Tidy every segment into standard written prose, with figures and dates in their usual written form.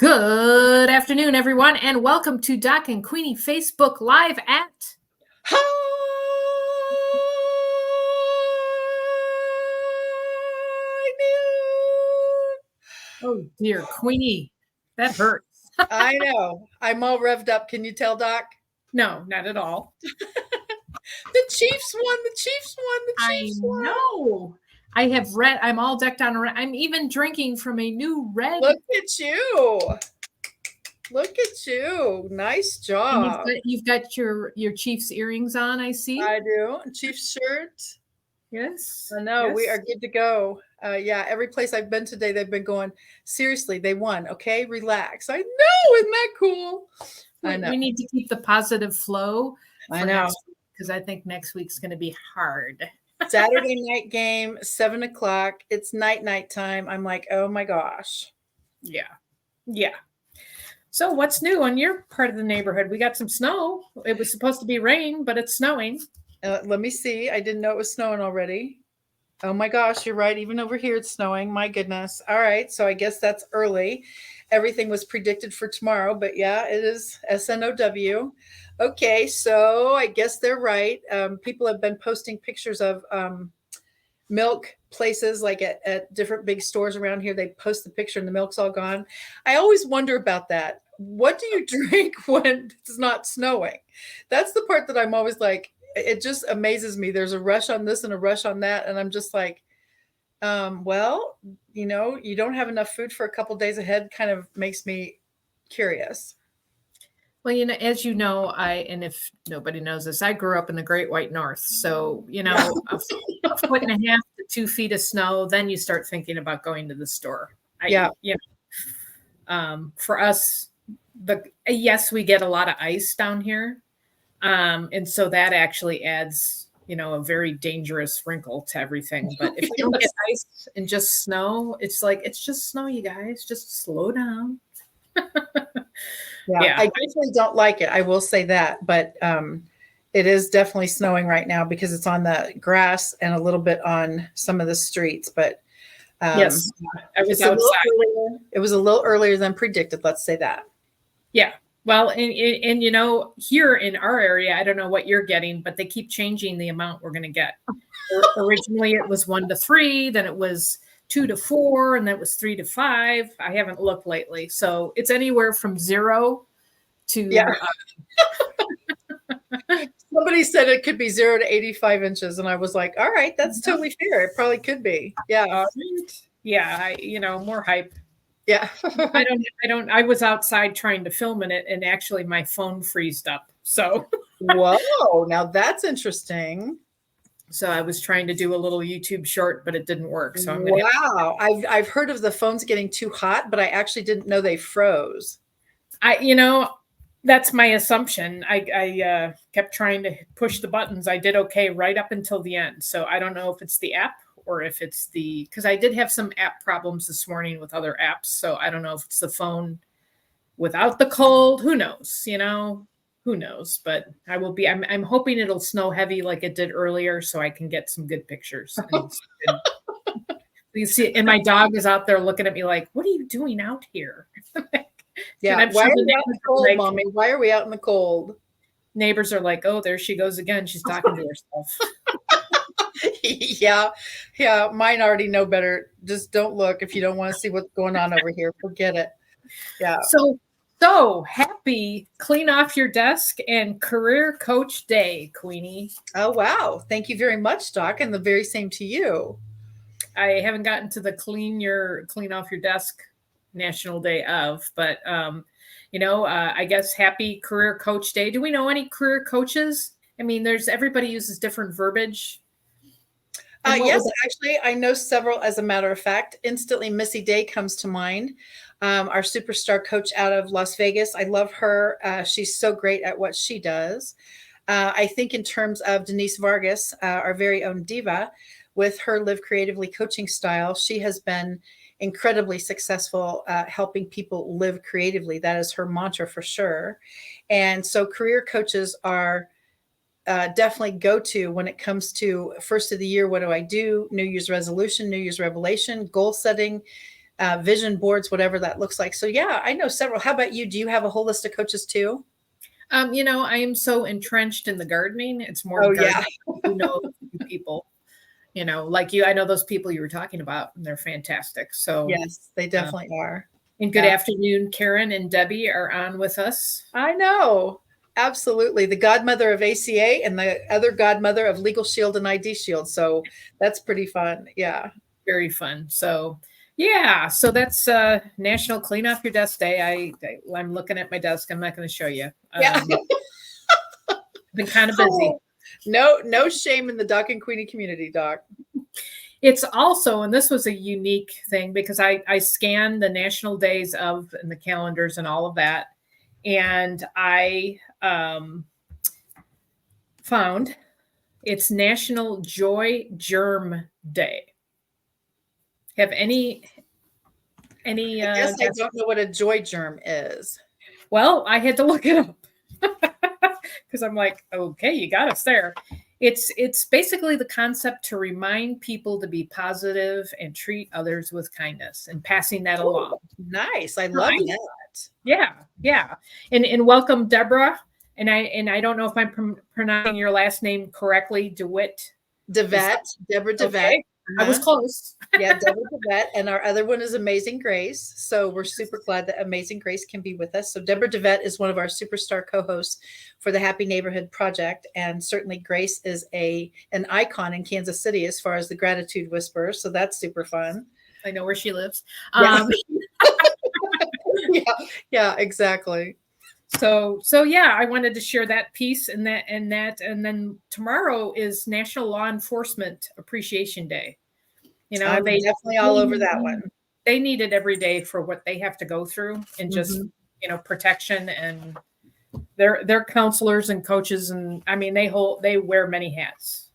Good afternoon, everyone, and welcome to Doc and Queenie Facebook Live at Hi, Oh dear, Queenie. That hurts. noon. I know. I'm all revved up. Can you tell, Doc? No, not at all. The Chiefs won. The Chiefs won. The I Chiefs won. know. I have red. I'm all decked on red. I'm even drinking from a new red. Look at you. Look at you. Nice And job. you've got your Chiefs earrings on, I see. I do. Chiefs shirt. Yes. I know. We yes. are good to go. Yeah, every place I've been today, they've been going, seriously, they won. Okay, relax. I know. Isn't that cool? I know. We need to keep the positive flow I know. because I think next week's going to be hard. Saturday night game, 7:00. It's night time. I'm like, oh my gosh. Yeah. Yeah. So what's new on your part of the neighborhood? We got some snow. It was supposed to be rain, but it's snowing. Let me see. I didn't know it was snowing already. Oh my gosh, you're right. Even over here, it's snowing. My goodness. All right. So I guess that's early. Everything was predicted for tomorrow, but yeah, it is SNOW. Okay. So I guess they're right. People have been posting pictures of milk places like at different big stores around here. They post the picture and the milk's all gone. I always wonder about that. What do you drink when it's not snowing? That's the part that I'm always like, it just amazes me. There's a rush on this and a rush on that. And I'm just like, well, you don't have enough food for a couple days ahead kind of makes me curious. Well, as you know, and if nobody knows this, I grew up in the Great White North. So, a foot and a half to 2 feet of snow, then you start thinking about going to the store. For us, yes, we get a lot of ice down here. And so that actually adds, a very dangerous wrinkle to everything. But if you don't get ice and just snow, it's like, it's just snow, you guys. Just slow down. Yeah, I definitely don't like it. I will say that, but it is definitely snowing right now because it's on the grass and a little bit on some of the streets. But yes, I was outside. It was a little earlier than predicted. Let's say that. Yeah. Well, and here in our area, I don't know what you're getting, but they keep changing the amount we're going to get. Originally, it was 1 to 3, then it was 2 to 4, and then it was 3 to 5. I haven't looked lately, so it's anywhere from 0 to. Yeah. Somebody said it could be 0 to 85 inches, and I was like, "All right, that's totally fair. It probably could be." Yeah. Yeah. More hype. Yeah. I was outside trying to film in it, and actually my phone freezed up. So. Whoa! Now that's interesting. So I was trying to do a little YouTube short, but it didn't work. So wow, I've heard of the phones getting too hot, but I actually didn't know they froze. That's my assumption. I kept trying to push the buttons. I did okay right up until the end. So I don't know if it's the app or if it's because I did have some app problems this morning with other apps. So I don't know if it's the phone without the cold. Who knows? Who knows? But I'm hoping it'll snow heavy like it did earlier so I can get some good pictures. You see, and my dog is out there looking at me like, what are you doing out here? Yeah. Why are we out in the cold, Mommy? Why are we out in the cold? Neighbors are like, oh, there she goes again. She's talking to herself. Yeah. Mine already know better. Just don't look if you don't want to see what's going on over here. Forget it. Yeah. So happy Clean Off Your Desk and Career Coach Day, Queenie. Oh, wow. Thank you very much, Doc. And the very same to you. I haven't gotten to the Clean Off Your Desk National Day of, but I guess happy Career Coach Day. Do we know any career coaches? I mean, everybody uses different verbiage. Yes, actually, I know several. As a matter of fact, instantly Missy Day comes to mind. Our superstar coach out of Las Vegas. I love her. She's so great at what she does. I think in terms of Denise Vargas, our very own diva, with her Live Creatively coaching style, she has been incredibly successful helping people live creatively. That is her mantra for sure. And so career coaches are definitely go to when it comes to first of the year. What do I do? New Year's resolution, New Year's revelation, goal setting. vision boards, whatever that looks like. So yeah, I know several. How about you? Do you have a whole list of coaches too? I am so entrenched in the gardening. It's more Oh yeah. gardening, people, like you. I know those people you were talking about, and they're fantastic. So, Yes, they um, definitely are. and good Yeah. afternoon, Karen and Debbie are on with us. I know. Absolutely. The godmother of ACA and the other godmother of Legal Shield and ID Shield. So that's pretty fun. Yeah. Very fun. So, yeah. So that's National Clean Off Your Desk Day. I'm looking at my desk. I'm not going to show you. Yeah. Been kind of busy. No shame in the Doc and Queenie community, Doc. It's also, and this was a unique thing because I scanned the national days of and the calendars and all of that. And I found it's National Joy Germ Day. Have any I guess I don't know what a joy germ is. Well, I had to look it up because I'm like, okay, you got us there. It's basically the concept to remind people to be positive and treat others with kindness and passing that along. Nice. I love that. Yeah. And welcome, Deborah. And I don't know if I'm pronouncing your last name correctly, DeWitt. Deborah DeWitt. Okay. I was close. Yeah, Deborah DeWitt. And our other one is Amazing Grace. So we're super glad that Amazing Grace can be with us. So Deborah DeWitt is one of our superstar co-hosts for the Happy Neighborhood Project. And certainly Grace is an icon in Kansas City as far as the Gratitude Whisperer. So that's super fun. I know where she lives. Yeah, exactly. So yeah, I wanted to share that piece and then tomorrow is National Law Enforcement Appreciation Day. I'm definitely all over that one. They need it every day for what they have to go through and just protection, and they're counselors and coaches, and I mean they wear many hats.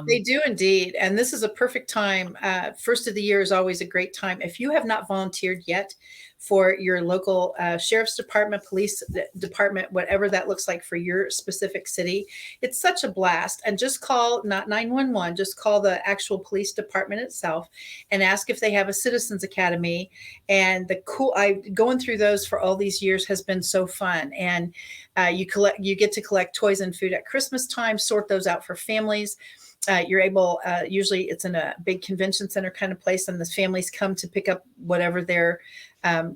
They do indeed. And this is a perfect time. First of the year is always a great time. If you have not volunteered yet for your local sheriff's department, police department, whatever that looks like for your specific city, it's such a blast. And just call, not 911, just call the actual police department itself and ask if they have a citizens academy. And going through those for all these years has been so fun. And you get to collect toys and food at Christmas time, sort those out for families. You're able, usually it's in a big convention center kind of place, and the families come to pick up whatever their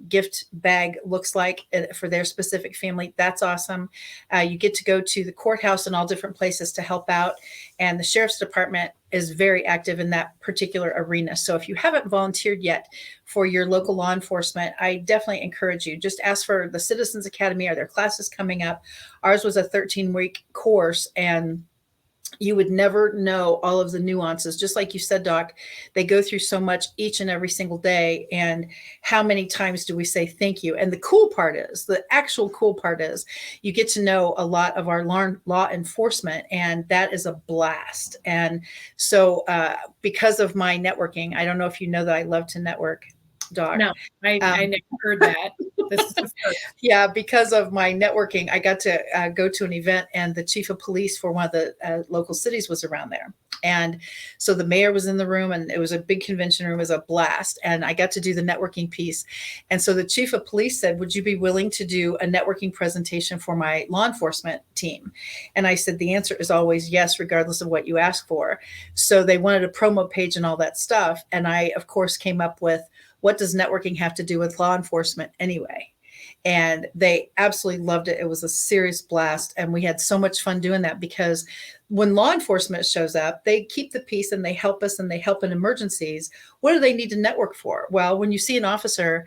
gift bag looks like for their specific family. That's awesome. You get to go to the courthouse and all different places to help out. And the sheriff's department is very active in that particular arena. So if you haven't volunteered yet for your local law enforcement, I definitely encourage you. Just ask for the Citizens Academy. Are there classes coming up? Ours was a 13-week course, and you would never know all of the nuances. Just like you said, Doc, they go through so much each and every single day. And how many times do we say thank you? And the actual cool part is you get to know a lot of our law enforcement, and that is a blast. And so because of my networking, I don't know if you know that I love to network, Doc. No, I never heard that. This is the first. Yeah, because of my networking, I got to go to an event, and the chief of police for one of the local cities was around there. And so the mayor was in the room, and it was a big convention room. It was a blast. And I got to do the networking piece. And so the chief of police said, would you be willing to do a networking presentation for my law enforcement team? And I said, the answer is always yes, regardless of what you ask for. So they wanted a promo page and all that stuff. And I, of course, came up with, what does networking have to do with law enforcement anyway? And they absolutely loved it. It was a serious blast. And we had so much fun doing that, because when law enforcement shows up, they keep the peace and they help us and they help in emergencies. What do they need to network for? Well, when you see an officer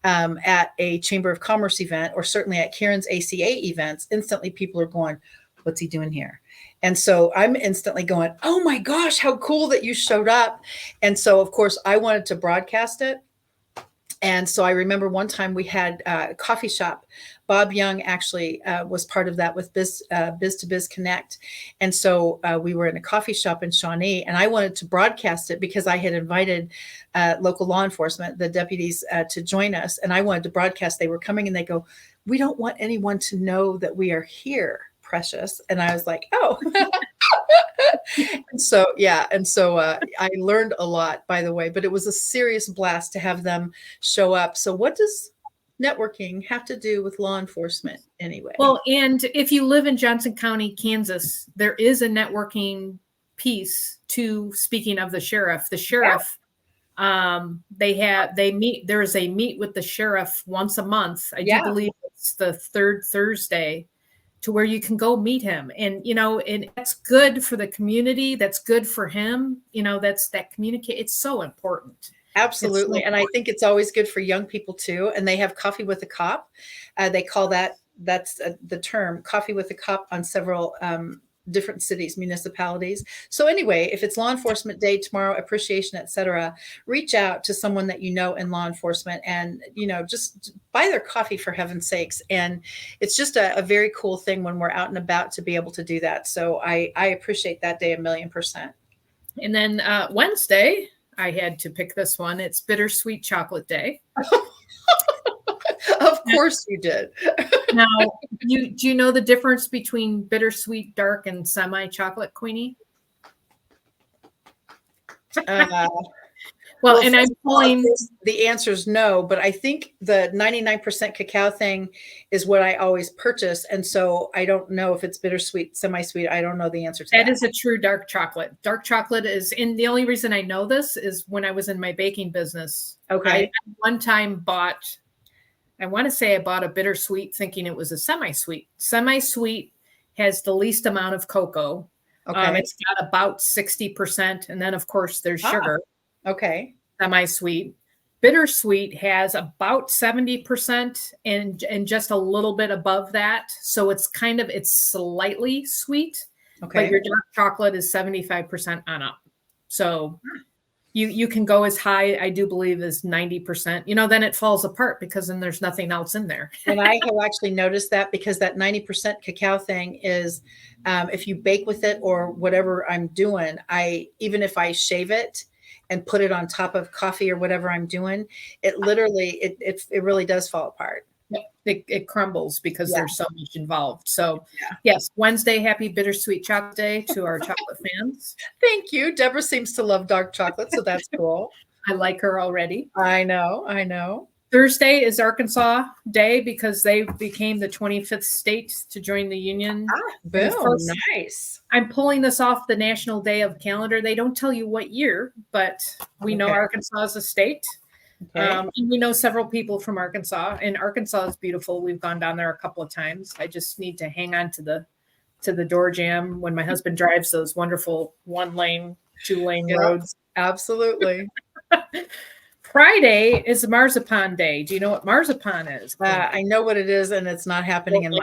at a Chamber of Commerce event, or certainly at Karen's ACA events, instantly people are going, what's he doing here? And so I'm instantly going, oh my gosh, how cool that you showed up. And so, of course, I wanted to broadcast it. And so I remember one time we had a coffee shop. Bob Young actually was part of that with Biz to Biz Connect. And so we were in a coffee shop in Shawnee, and I wanted to broadcast it because I had invited local law enforcement, the deputies, to join us. And I wanted to broadcast. They were coming, and they go, we don't want anyone to know that we are here, Precious. And I was like, oh, And so I learned a lot, by the way, but it was a serious blast to have them show up. So what does networking have to do with law enforcement anyway? Well, and if you live in Johnson County, Kansas, there is a networking piece to, speaking of the sheriff. The sheriff, they meet, there is a meet with the sheriff once a month. I do believe it's the third Thursday, to where you can go meet him. And, and that's good for the community. That's good for him. That communicate. It's so important. Absolutely. And I think it's always good for young people too. And they have coffee with a cop. They call that's the term, coffee with a cop, on several different cities, municipalities. So anyway, if it's Law Enforcement Day tomorrow, appreciation, etc., reach out to someone that you know in law enforcement and, just buy their coffee, for heaven's sakes. And it's just a very cool thing when we're out and about to be able to do that. So I appreciate that day 1,000,000%. And then Wednesday, I had to pick this one. It's Bittersweet Chocolate Day. Of course you did. Now, do you know the difference between bittersweet, dark, and semi-chocolate, Queenie? Well, and I'm pulling. The answer is no, but I think the 99% cacao thing is what I always purchase. And so I don't know if it's bittersweet, semi-sweet. I don't know the answer to that. That is a true dark chocolate. Dark chocolate is, and the only reason I know this is when I was in my baking business. Okay. I one time bought, I want to say I bought a bittersweet thinking it was a semi-sweet. Semi-sweet has the least amount of cocoa. Okay. It's got about 60%. And then, of course, there's sugar. Okay. Semi-sweet. Bittersweet has about 70% and just a little bit above that. So it's slightly sweet. Okay. But your dark chocolate is 75% on up. So you can go as high, I do believe, as 90%. Then it falls apart because then there's nothing else in there. And I have actually noticed that, because that 90% cacao thing is, if you bake with it or whatever I'm doing, even if I shave it and put it on top of coffee or whatever I'm doing, it literally, it really does fall apart. It crumbles because there's so much involved. So yes, Wednesday, happy Bittersweet Chocolate Day to our chocolate fans. Thank you. Deborah seems to love dark chocolate, so that's cool. I like her already. I know. Thursday is Arkansas Day because they became the 25th state to join the union. Boom, nice. I'm pulling this off the National Day of calendar. They don't tell you what year, but we know Arkansas is a state. Okay. And we know several people from Arkansas, and Arkansas is beautiful. We've gone down there a couple of times. I just need to hang on to the door jam when my husband drives those wonderful 1-lane, 2-lane roads. Absolutely. Friday is Marzipan Day. Do you know what marzipan is? I know what it is, and it's not happening in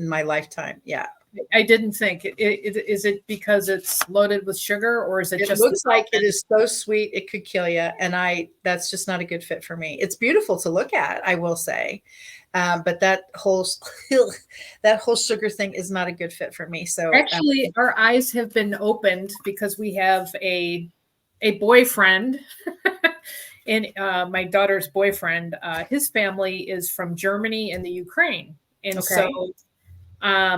my lifetime. Yeah. I didn't think. Is it because it's loaded with sugar, or is it just? It looks like it is so sweet it could kill you, and that's just not a good fit for me. It's beautiful to look at, I will say, but that whole sugar thing is not a good fit for me. So actually, our eyes have been opened because we have a boyfriend, and my daughter's boyfriend. His family is from Germany and the Ukraine, and so.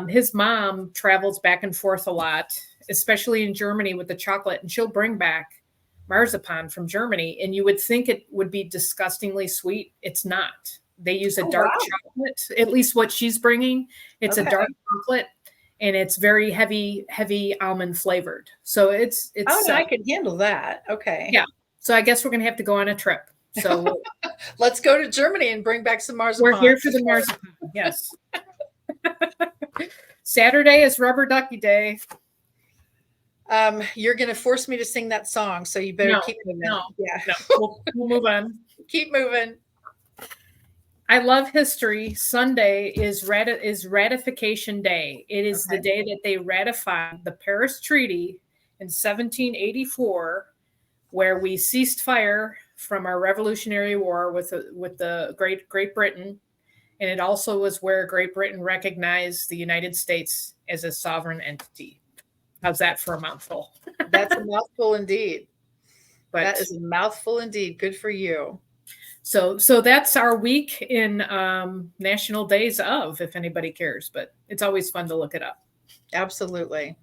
His mom travels back and forth a lot, especially in Germany with the chocolate, and she'll bring back marzipan from Germany. And you would think it would be disgustingly sweet. It's not. They use a dark chocolate, at least what she's bringing. It's a dark chocolate, and it's very heavy almond flavored. So it's. I can handle that. Okay. Yeah. So I guess we're going to have to go on a trip. So let's go to Germany and bring back some marzipan. We're here for the marzipan. Yes. Saturday is Rubber Ducky Day. You're going to force me to sing that song, so you better keep moving. No, we'll move on. Keep moving. I love history. Sunday is Ratification Day. It is the day that they ratified the Paris Treaty in 1784, where we ceased fire from our Revolutionary War with the Great Britain. And it also was where Great Britain recognized the United States as a sovereign entity. How's that for a mouthful? That's a mouthful indeed. But that is a mouthful indeed. Good for you. So that's our week in National Days of, if anybody cares. But it's always fun to look it up. Absolutely.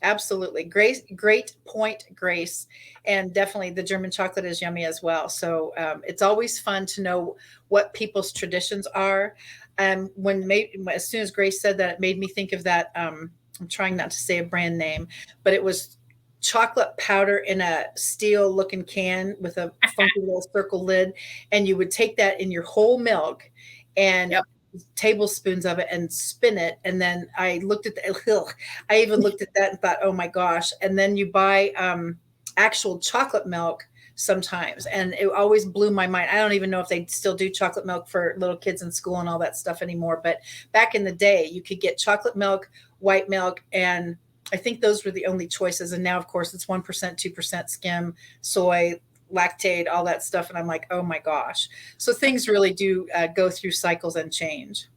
Absolutely. Great point, Grace. And definitely the German chocolate is yummy as well. So it's always fun to know what people's traditions are. As soon as Grace said that, it made me think of that. I'm trying not to say a brand name, but it was chocolate powder in a steel looking can with a funky little circle lid. And you would take that in your whole milk and Yep. tablespoons of it and spin it. And then I looked at the, I even looked at that and thought, oh my gosh. And then you buy actual chocolate milk sometimes. And it always blew my mind. I don't even know if they still do chocolate milk for little kids in school and all that stuff anymore. But back in the day, you could get chocolate milk, white milk, and I think those were the only choices. And now, of course, it's 1%, 2% skim, soy, lactate, all that stuff. And I'm like, oh my gosh. So things really do go through cycles and change.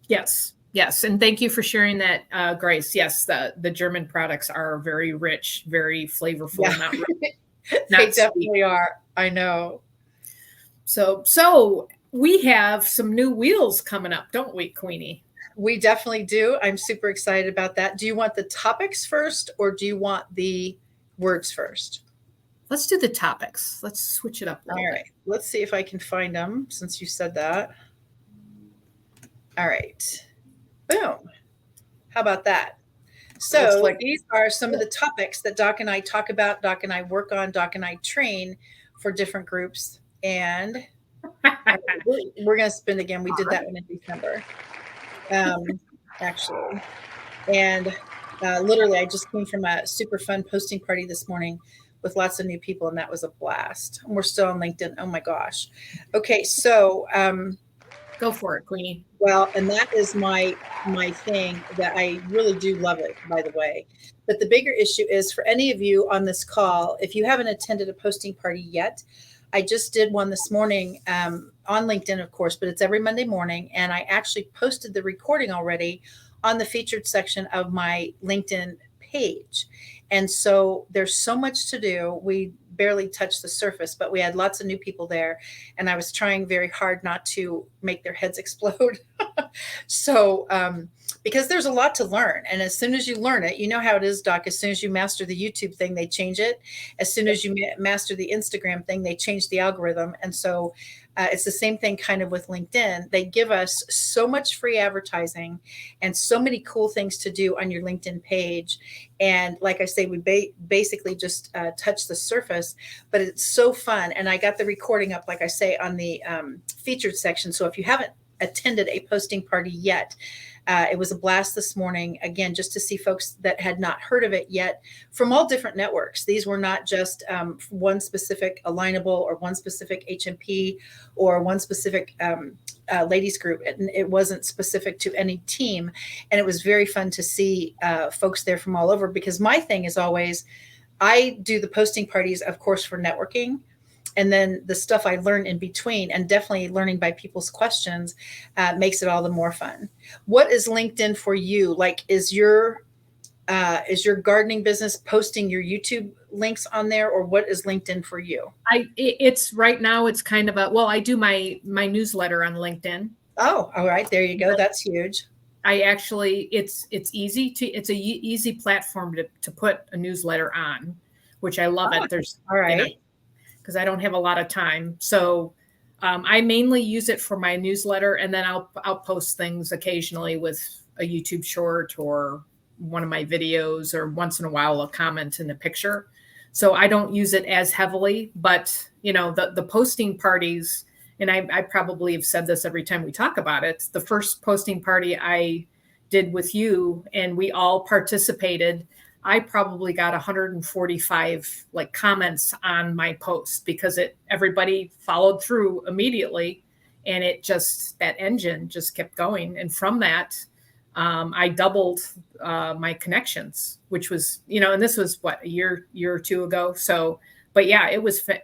Yes. Yes. And thank you for sharing that, Grace. Yes, the German products are very rich, very flavorful, Yeah. not They definitely are. I know. So we have some new wheels coming up, don't we, Queenie? We definitely do. I'm super excited about that. Do you want the topics first or do you want the words first? Let's do the topics. Let's switch it up a little bit. Let's see if I can find them since you said that. All right. Boom. How about that? So these are some of the topics that Doc and I talk about, Doc and I work on, Doc and I train for different groups. And we're going to spin again. We did that one in December, actually. And literally, I just came from a super fun posting party this morning with lots of new people, and that was a blast. And we're still on LinkedIn. Oh my gosh. Okay, so go for it, Queenie. Well, and that is my thing that I really do love it, by the way. But the bigger issue is for any of you on this call, if you haven't attended a posting party yet, I just did one this morning on LinkedIn, of course, but it's every Monday morning. And I actually posted the recording already on the featured section of my LinkedIn page. And so there's so much to do. We barely touched the surface, but we had lots of new people there. And I was trying very hard not to make their heads explode. So, because there's a lot to learn. And as soon as you learn it, you know how it is, Doc. As soon as you master the YouTube thing, they change it. As soon as you master the Instagram thing, they change the algorithm. And so it's the same thing kind of with LinkedIn. They give us so much free advertising and so many cool things to do on your LinkedIn page. And like I say, we basically just touch the surface, but it's so fun. And I got the recording up, like I say, on the featured section. So if you haven't attended a posting party yet, it was a blast this morning, again, just to see folks that had not heard of it yet from all different networks. These were not just one specific Alignable or one specific HMP or one specific ladies group. It wasn't specific to any team. And it was very fun to see folks there from all over, because my thing is always, I do the posting parties, of course, for networking. And then the stuff I learn in between, and definitely learning by people's questions, makes it all the more fun. What is LinkedIn for you? Like, is your gardening business posting your YouTube links on there, or what is LinkedIn for you? It's right now. It's kind of I do my newsletter on LinkedIn. Oh, all right, there you go. That's huge. I actually, it's easy it's a easy platform to put a newsletter on, which I love it. There's all right. Because I don't have a lot of time. So I mainly use it for my newsletter, and then I'll post things occasionally with a YouTube short or one of my videos, or once in a while a comment in the picture. So I don't use it as heavily, but the posting parties, and I probably have said this every time we talk about it, the first posting party I did with you and we all participated, I probably got 145 comments on my post, because everybody followed through immediately, and that engine just kept going. And from that, I doubled my connections, which was, and this was a year or two ago. So, but yeah,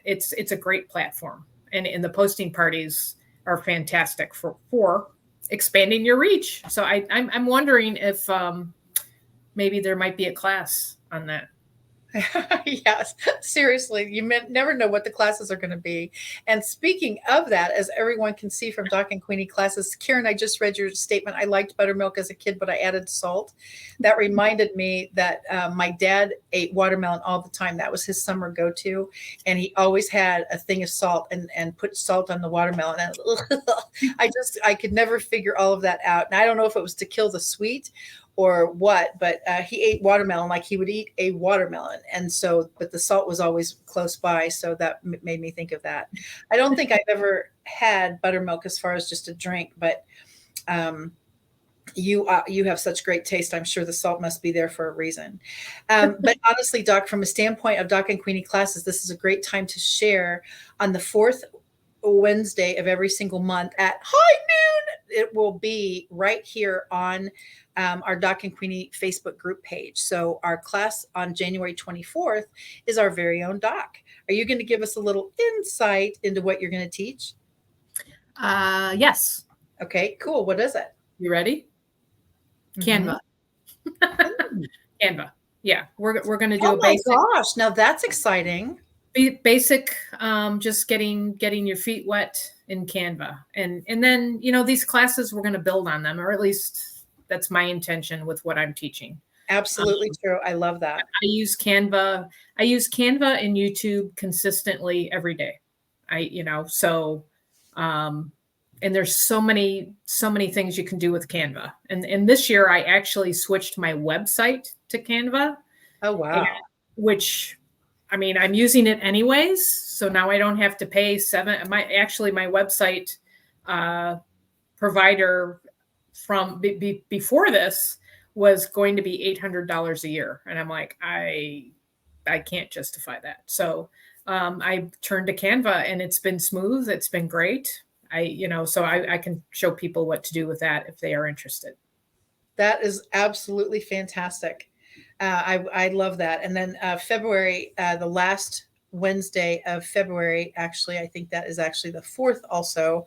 it's a great platform, and the posting parties are fantastic for expanding your reach. So I'm wondering if maybe there might be a class on that. Yes, seriously, you never know what the classes are going to be. And speaking of that, as everyone can see from Doc and Queenie classes, Karen, I just read your statement. I liked buttermilk as a kid, but I added salt. That reminded me that my dad ate watermelon all the time. That was his summer go-to, and he always had a thing of salt and put salt on the watermelon. And I could never figure all of that out. And I don't know if it was to kill the sweet or what, but he ate watermelon like he would eat a watermelon. And so, but the salt was always close by. So that made me think of that. I don't think I've ever had buttermilk as far as just a drink, but you have such great taste. I'm sure the salt must be there for a reason. But honestly, Doc, from a standpoint of Doc and Queenie classes, this is a great time to share on the fourth Wednesday of every single month at high noon. It will be right here on our Doc and Queenie Facebook group page. So our class on January 24th is our very own Doc. Are you going to give us a little insight into what you're going to teach? Yes. Okay, cool. What is it? You ready? Canva. Canva. Yeah, we're going to do Oh a my basic. gosh, now that's exciting. Basic, just getting your feet wet in Canva, and then these classes we're going to build on them, or at least that's my intention with what I'm teaching. Absolutely true. I love that. I use Canva and YouTube consistently every day. And there's so many things you can do with Canva. And this year I actually switched my website to Canva. Oh wow. Which, I mean, I'm using it anyways, so now I don't have to pay my website provider from before this was going to be $800 a year, and I'm like, I can't justify that. So I turned to Canva, and it's been smooth. It's been great. So I can show people what to do with that if they are interested. That is absolutely fantastic. I love that. And then February, the last Wednesday of February, actually, I think that is actually the 4th also.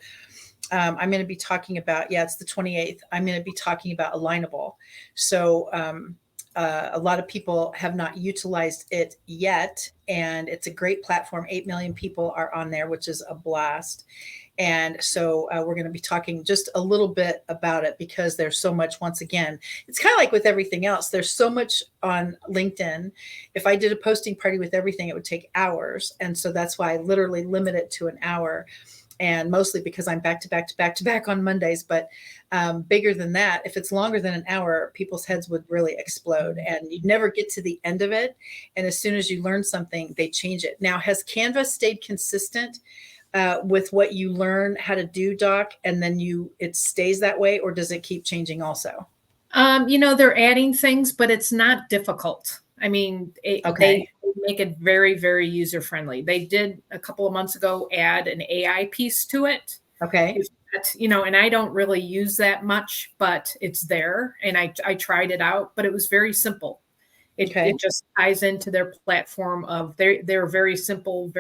I'm going to be talking about, it's the 28th. I'm going to be talking about Alignable. So a lot of people have not utilized it yet, and it's a great platform. 8 million people are on there, which is a blast. And so we're going to be talking just a little bit about it because there's so much. Once again, it's kind of like with everything else. There's so much on LinkedIn. If I did a posting party with everything, it would take hours. And so that's why I literally limit it to an hour. And mostly because I'm back to back on Mondays. But bigger than that, if it's longer than an hour, people's heads would really explode and you'd never get to the end of it. And as soon as you learn something, they change it. Now, has Canva stayed consistent with what you learn how to do, Doc, and then it stays that way, or does it keep changing also? They're adding things, but it's not difficult. I mean, they make it very, very user friendly. They did a couple of months ago add an AI piece to it. Okay. And I don't really use that much, but it's there. And I tried it out, but it was very simple. It just ties into their platform of they're very simple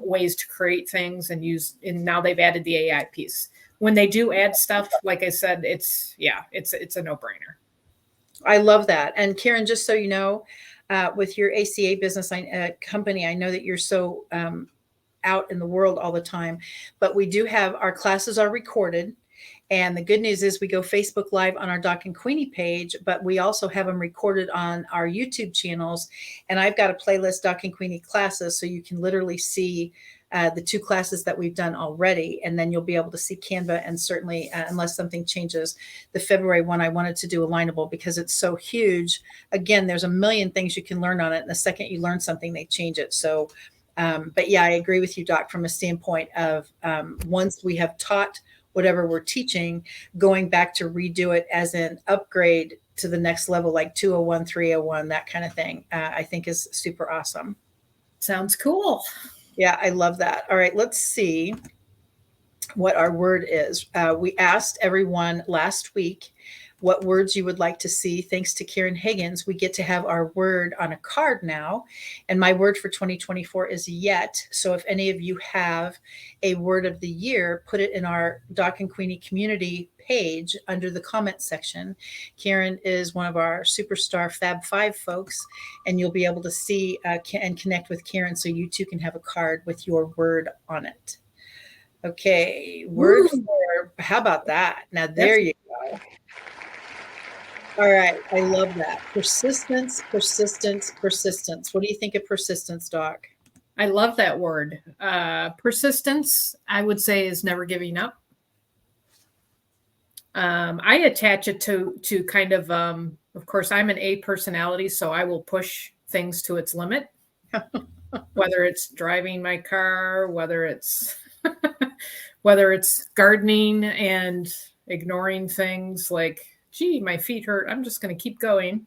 ways to create things and now they've added the AI piece. When they do add stuff, like I said, it's a no-brainer. I love that. And Karen, just so you know, with your ACA business company, I know that you're so out in the world all the time, but we do have our classes are recorded. And the good news is we go Facebook Live on our Doc and Queenie page, but we also have them recorded on our YouTube channels. And I've got a playlist, Doc and Queenie classes, so you can literally see the 2 classes that we've done already. And then you'll be able to see Canva. And certainly, unless something changes, the February one, I wanted to do Alignable because it's so huge. Again, there's a million things you can learn on it. And the second you learn something, they change it. So, but yeah, I agree with you, Doc, from a standpoint of once we have taught whatever we're teaching, going back to redo it as an upgrade to the next level, like 201, 301, that kind of thing, I think is super awesome. Sounds cool. Yeah, I love that. All right, let's see what our word is. We asked everyone last week what words you would like to see. Thanks to Karen Higgins, we get to have our word on a card now. And my word for 2024 is yet. So if any of you have a word of the year, put it in our Doc and Queenie community page under the comment section. Karen is one of our superstar Fab Five folks, and you'll be able to see and connect with Karen so you too can have a card with your word on it. Okay, word for, how about that? Now there you go. All right, I love that. Persistence, persistence, persistence. What do you think of persistence, Doc? I love that word. Persistence, I would say, is never giving up. I attach it to kind of course, I'm an A personality, so I will push things to its limit, whether it's driving my car, whether it's gardening and ignoring things like, gee, my feet hurt, I'm just going to keep going.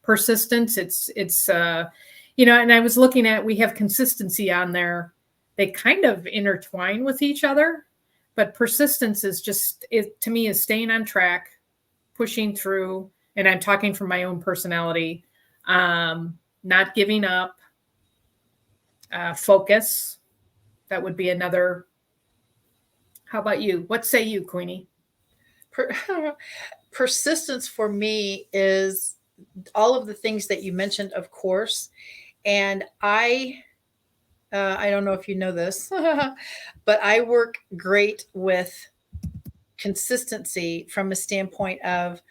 Persistence, it's and I was looking at, we have consistency on there. They kind of intertwine with each other, but persistence is just, it to me, is staying on track, pushing through. And I'm talking from my own personality, not giving up, focus. That would be another. How about you? What say you, Queenie? Persistence for me is all of the things that you mentioned, of course. And I don't know if you know this, but I work great with consistency from a standpoint of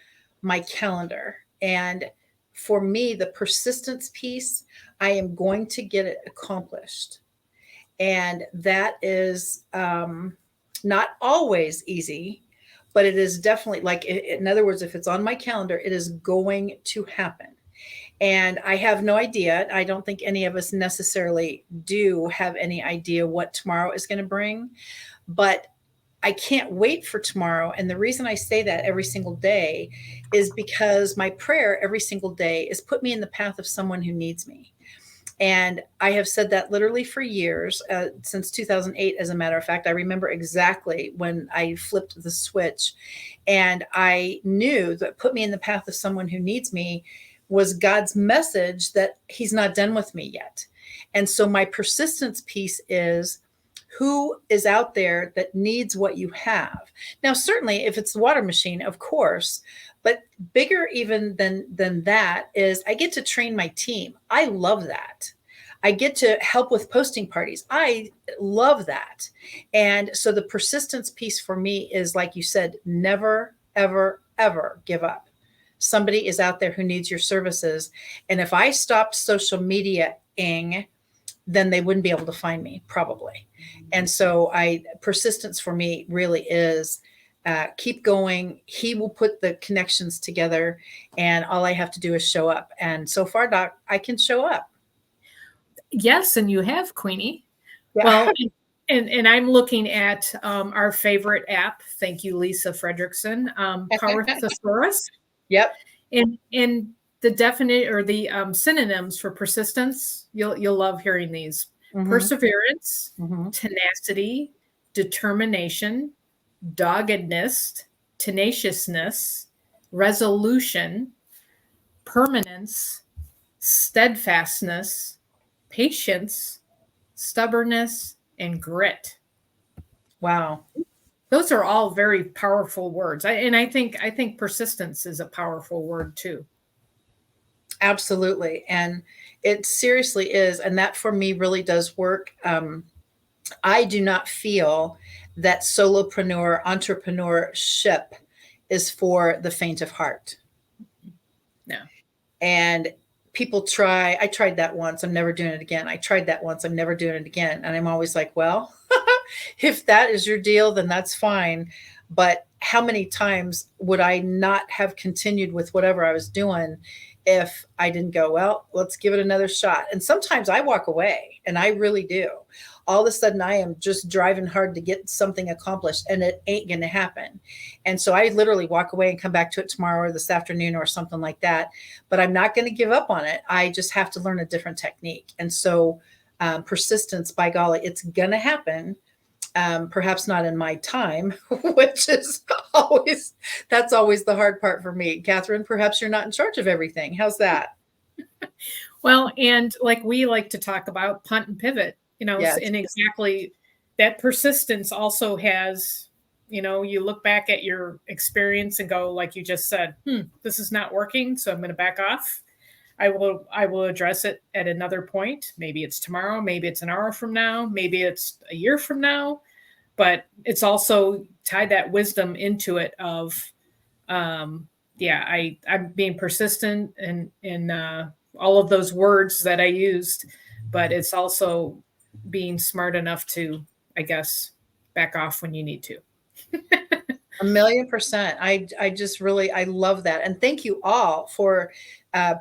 my calendar. And for me, the persistence piece, I am going to get it accomplished. And that is not always easy, but it is definitely, like, in other words, if it's on my calendar, it is going to happen. And I have no idea. I don't think any of us necessarily do have any idea what tomorrow is going to bring, but I can't wait for tomorrow. And the reason I say that every single day is because my prayer every single day is put me in the path of someone who needs me. And I have said that literally for years, since 2008, as a matter of fact. I remember exactly when I flipped the switch, and I knew that put me in the path of someone who needs me was God's message that he's not done with me yet. And so my persistence piece is, who is out there that needs what you have? Now, certainly if it's the water machine, of course, but bigger even than that is I get to train my team. I love that. I get to help with posting parties. I love that. And so the persistence piece for me is, like you said, never, ever, ever give up. Somebody is out there who needs your services. And if I stopped social media-ing, then they wouldn't be able to find me, probably. And so persistence for me really is keep going. He will put the connections together, and all I have to do is show up. And so far, Doc, I can show up. Yes, and you have, Queenie. Yeah. Well, and I'm looking at our favorite app. Thank you, Lisa Fredrickson, Power Thesaurus. Yep. And the definite or the synonyms for persistence, you'll love hearing these. Mm-hmm. Perseverance, mm-hmm. tenacity, determination, doggedness, tenaciousness, resolution, permanence, steadfastness, patience, stubbornness, and grit. Wow. Those are all very powerful words. I think persistence is a powerful word too. Absolutely. And it seriously is. And that for me really does work. I do not feel that solopreneur entrepreneurship is for the faint of heart. No. And people I tried that once, I'm never doing it again. I tried that once, I'm never doing it again. And I'm always like, well, if that is your deal, then that's fine. But how many times would I not have continued with whatever I was doing if I didn't go, well, let's give it another shot? And sometimes I walk away, and I really do. All of a sudden I am just driving hard to get something accomplished, and it ain't going to happen. And so I literally walk away and come back to it tomorrow or this afternoon or something like that. But I'm not going to give up on it. I just have to learn a different technique. And so persistence, by golly, it's going to happen. perhaps not in my time, which is that's always the hard part for me. Catherine, perhaps you're not in charge of everything. How's that? Well, and like we like to talk about punt and pivot, Yes. and exactly that persistence also has, you look back at your experience and go, like you just said, this is not working, so I'm going to back off. I will address it at another point. Maybe it's tomorrow, maybe it's an hour from now, maybe it's a year from now, but it's also tied that wisdom into it of, I'm being persistent in all of those words that I used, but it's also being smart enough to, I guess, back off when you need to. 1,000,000%. I just really, I love that. And thank you all for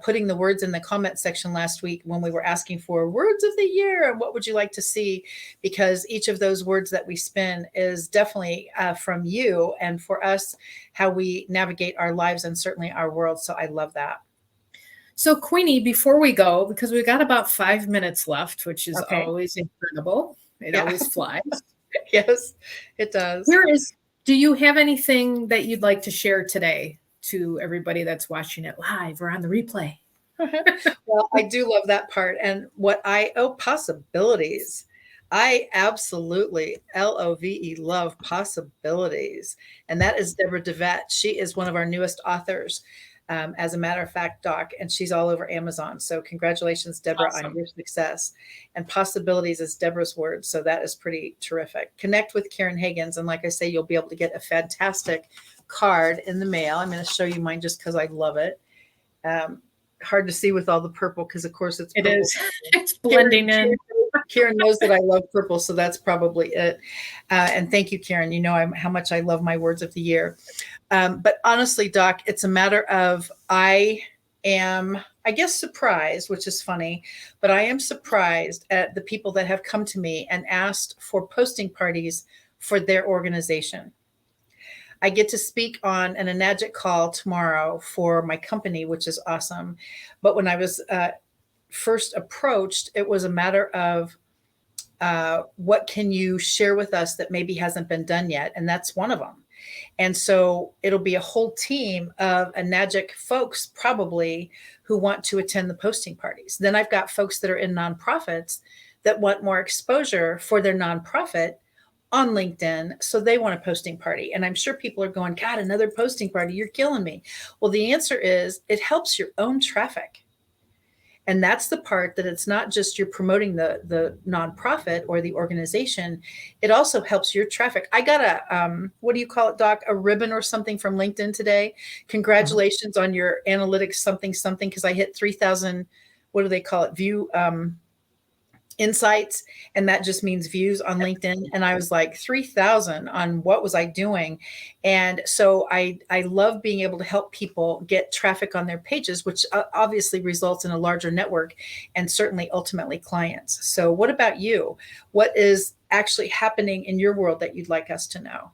putting the words in the comment section last week when we were asking for words of the year and what would you like to see? Because each of those words that we spin is definitely from you and for us, how we navigate our lives and certainly our world. So I love that. So Queenie, before we go, because we got about 5 minutes left, which is Okay. always incredible. It always flies. Yes, it does. Do you have anything that you'd like to share today to everybody that's watching it live or on the replay? Well, I do love that part. And possibilities. I absolutely love possibilities. And that is Deborah DeVette. She is one of our newest authors. As a matter of fact, Doc, and she's all over Amazon. So congratulations, Deborah, Awesome. on your success. And possibilities is Deborah's word. So that is pretty terrific. Connect with Karen Higgins. And like I say, you'll be able to get a fantastic card in the mail. I'm going to show you mine just because I love it. Hard to see with all the purple because, of course, it's purple. It is. It's blending in. Karen knows that I love purple, so that's probably it. And thank you, Karen. You know how much I love my words of the year. But honestly, Doc, it's a matter of I am, I guess, surprised, which is funny, but I am surprised at the people that have come to me and asked for posting parties for their organization. I get to speak on an Enagic call tomorrow for my company, which is awesome. But when I was first approached, it was a matter of what can you share with us that maybe hasn't been done yet? And that's one of them. And so it'll be a whole team of Enagic folks probably who want to attend the posting parties. Then I've got folks that are in nonprofits that want more exposure for their nonprofit on LinkedIn. So they want a posting party. And I'm sure people are going, God, another posting party, you're killing me. Well, the answer is it helps your own traffic. And that's the part that it's not just you're promoting the nonprofit or the organization. It also helps your traffic. I got a, what do you call it, Doc? A ribbon or something from LinkedIn today. Congratulations on your analytics something, because I hit 3,000, what do they call it? View insights. And that just means views on LinkedIn. And I was like 3,000 on what was I doing? And so I love being able to help people get traffic on their pages, which obviously results in a larger network and certainly ultimately clients. So what about you? What is actually happening in your world that you'd like us to know?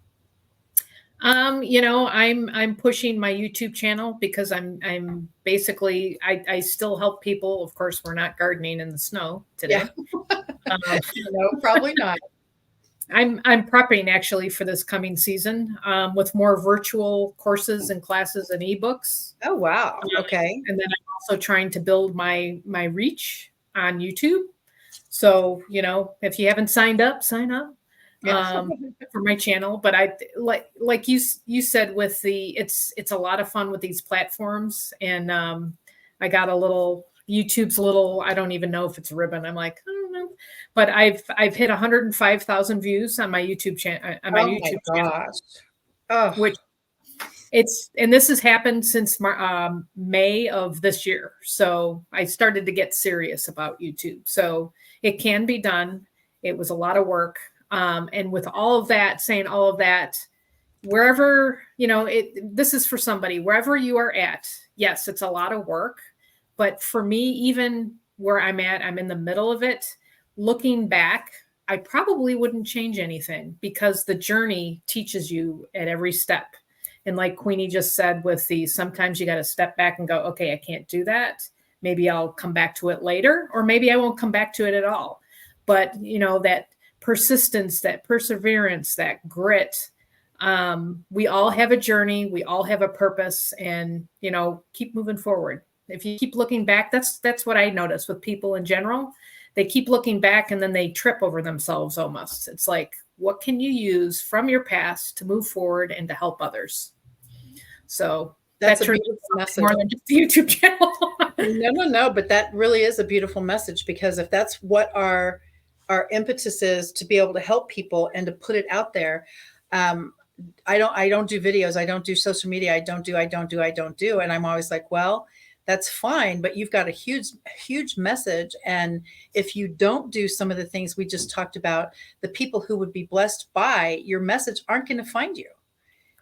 I'm pushing my YouTube channel because I'm basically I still help people. Of course, we're not gardening in the snow today. Yeah. No, probably not. I'm prepping actually for this coming season with more virtual courses and classes and ebooks. Oh wow. Okay. And then I'm also trying to build my reach on YouTube. So, if you haven't signed up, sign up. For my channel, but I like you said with it's a lot of fun with these platforms, and I got YouTube's little, I don't even know if it's a ribbon. I'm like, I don't know, but I've hit 105,000 views on my YouTube channel. Oh, which and this has happened since May of this year. So I started to get serious about YouTube. So it can be done. It was a lot of work. And with all of that, wherever, this is for somebody, wherever you are at, yes, it's a lot of work. But for me, even where I'm at, I'm in the middle of it. Looking back, I probably wouldn't change anything because the journey teaches you at every step. And like Queenie just said, sometimes you got to step back and go, okay, I can't do that. Maybe I'll come back to it later, or maybe I won't come back to it at all. But, persistence, that perseverance, that grit. We all have a journey. We all have a purpose, and, keep moving forward. If you keep looking back, that's what I notice with people in general. They keep looking back and then they trip over themselves almost. It's like, what can you use from your past to move forward and to help others? So that's that a beautiful message. More than just the YouTube channel. No, but that really is a beautiful message, because if that's what our impetus is, to be able to help people and to put it out there. I don't do videos. I don't do social media. I don't do. And I'm always like, well, that's fine, but you've got a huge message. And if you don't do some of the things we just talked about, the people who would be blessed by your message aren't going to find you.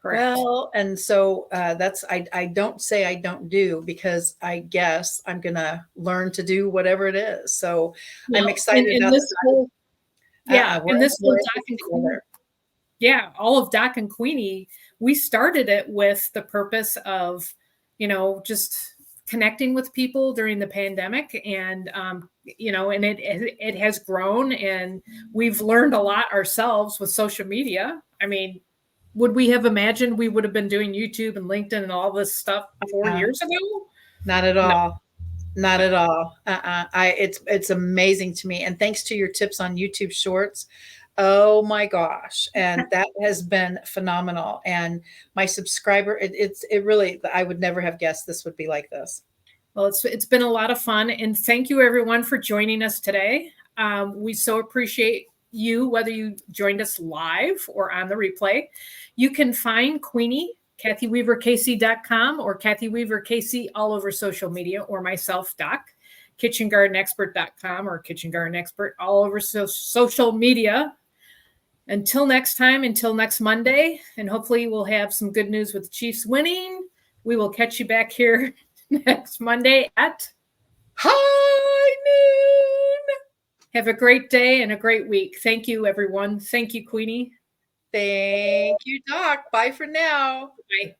Correct. Well, and so that's, I don't say I don't do, because I guess I'm going to learn to do whatever it is. So I'm excited about this whole, and this whole Doc and Queenie. Yeah, all of Doc and Queenie, we started it with the purpose of, just connecting with people during the pandemic, and and it has grown, and we've learned a lot ourselves with social media. I mean, would we have imagined we would have been doing YouTube and LinkedIn and all this stuff 4 years ago? Not at all. No. Not at all. It's amazing to me. And thanks to your tips on YouTube Shorts. Oh my gosh. And that has been phenomenal. And my subscriber, it really, I would never have guessed this would be like this. Well, it's been a lot of fun. And thank you everyone for joining us today. We so appreciate you, whether you joined us live or on the replay. You can find Queenie, KathyWeaverKC.com, or Kathy Weaver KC all over social media, or myself, Doc, KitchenGardenExpert.com or Kitchen Garden Expert all over social media. Until next time, until next Monday, and hopefully we'll have some good news with the Chiefs winning. We will catch you back here next Monday at high noon. Have a great day and a great week. Thank you, everyone. Thank you, Queenie. Thank you, Doc. Bye for now. Bye.